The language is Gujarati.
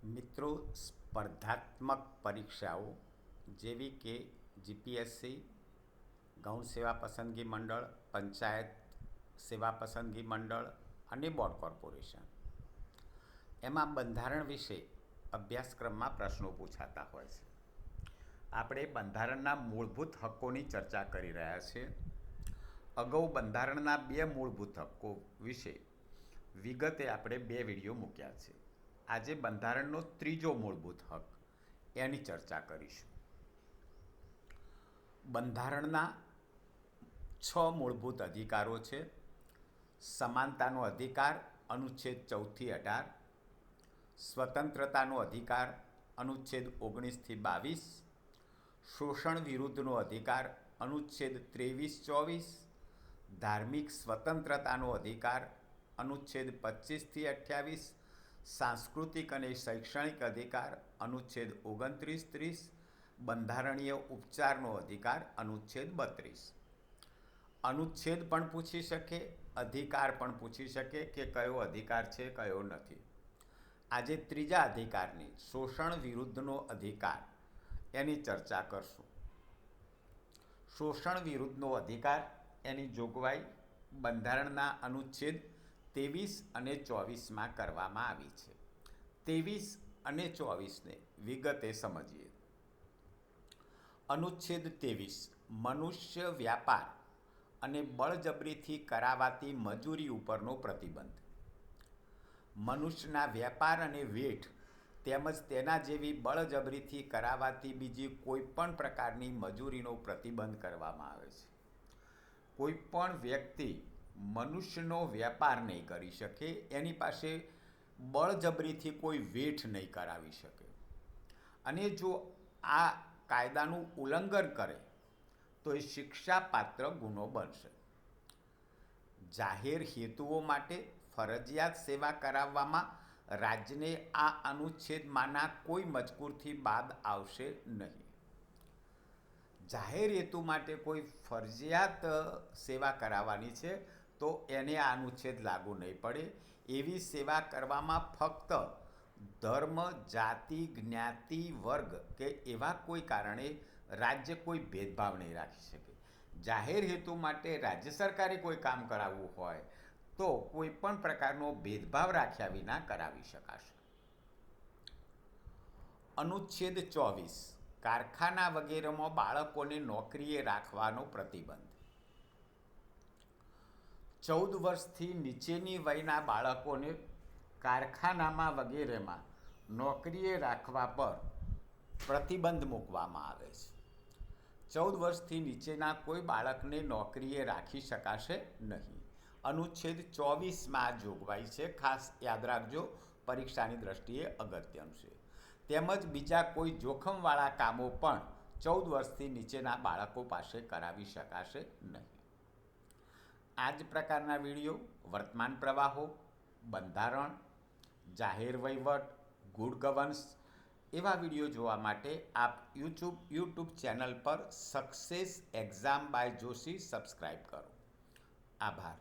મિત્રો, સ્પર્ધાત્મક પરીક્ષાઓ જેવી કે જીપીએસસી, ગૌણ સેવા પસંદગી મંડળ, પંચાયત સેવા પસંદગી મંડળ અને બોર્ડ કોર્પોરેશન, એમાં બંધારણ વિશે અભ્યાસક્રમમાં પ્રશ્નો પૂછાતા હોય છે. આપણે બંધારણના મૂળભૂત હક્કોની ચર્ચા કરી રહ્યા છીએ. અગાઉ બંધારણના 2 મૂળભૂત હક્કો વિશે વિગતે આપણે 2 વિડીયો મૂક્યા છે. આજે બંધારણનો 3જો મૂળભૂત હક એની ચર્ચા કરીશું. બંધારણના 6 મૂળભૂત અધિકારો છે. સમાનતાનો અધિકાર અનુચ્છેદ 14થી 18, સ્વતંત્રતાનો અધિકાર અનુચ્છેદ 19થી 22, શોષણ વિરુદ્ધનો અધિકાર અનુચ્છેદ 23-24, ધાર્મિક સ્વતંત્રતાનો અધિકાર અનુચ્છેદ 25થી 28, સાંસ્કૃતિક અને શૈક્ષણિક અધિકાર અનુચ્છેદ 29-30, બંધારણીય ઉપચારનો અધિકાર અનુચ્છેદ 32. અનુચ્છેદ પણ પૂછી શકે, અધિકાર પણ પૂછી શકે કે કયો અધિકાર છે કયો નથી. આજે 3જા અધિકારની શોષણ વિરુદ્ધનો અધિકાર એની ચર્ચા કરશું. શોષણ વિરુદ્ધનો અધિકાર એની જોગવાઈ બંધારણના અનુચ્છેદ 23 અને 24માં કરવામાં આવી છે. 23 અને 24ને વિગતે સમજીએ. અનુચ્છેદ 23 મનુષ્ય વ્યાપાર અને બળજબરીથી કરાવાતી મજૂરી ઉપરનો પ્રતિબંધ. મનુષ્યના વ્યાપાર અને વેઠ તેમજ તેના જેવી બળજબરીથી કરાવાતી બીજી કોઈપણ પ્રકારની મજૂરીનો પ્રતિબંધ કરવામાં આવે છે. કોઈપણ વ્યક્તિ મનુષ્યનો વ્યાપાર નહીં કરી શકે, એની પાસે બળજબરીથી કોઈ વેઠ નહીં કરાવી શકે. અને જો આ કાયદાનું ઉલ્લંઘન કરે તો એ શિક્ષાપાત્ર ગુનો બનશે. જાહેર હેતુઓ માટે ફરજિયાત સેવા કરાવવામાં રાજ્યને આ અનુચ્છેદમાંના કોઈ મજકૂરથી બાદ આવશે નહીં. જાહેર હેતુ માટે કોઈ ફરજિયાત સેવા કરાવવાની છે તો એને આ અનુચ્છેદ લાગુ નહીં પડે. એવી સેવા કરવામાં ફક્ત ધર્મ, જાતિ, જ્ઞાતિ, વર્ગ કે એવા કોઈ કારણે રાજ્ય કોઈ ભેદભાવ નહીં રાખી શકે. જાહેર હેતુ માટે રાજ્ય સરકારે કોઈ કામ કરાવવું હોય તો કોઈ પણ પ્રકારનો ભેદભાવ રાખ્યા વિના કરાવી શકાશે. અનુચ્છેદ 24 કારખાના વગેરેમાં બાળકોને નોકરીએ રાખવાનો પ્રતિબંધ. 14 વર્ષથી નીચેની વયના બાળકોને કારખાનામાં વગેરેમાં નોકરીએ રાખવા પર પ્રતિબંધ મૂકવામાં આવે છે. 14 વર્ષથી નીચેના કોઈ બાળકને નોકરીએ રાખી શકાશે નહીં. અનુચ્છેદ 24માં આ જોગવાઈ છે. ખાસ યાદ રાખજો, પરીક્ષાની દ્રષ્ટિએ અગત્યનું છે. તેમજ બીજા કોઈ જોખમવાળા કામો પણ 14 વર્ષથી નીચેના બાળકો પાસે કરાવી શકાશે નહીં. આ જ પ્રકારના વિડીયો વર્તમાન પ્રવાહો, બંધારણ, જાહેર વહીવટ, ગુડ ગવર્નન્સ એવા વિડીયો જોવા માટે આપ યુટ્યુબ ચેનલ પર success exam by Joshi subscribe કરો. આભાર.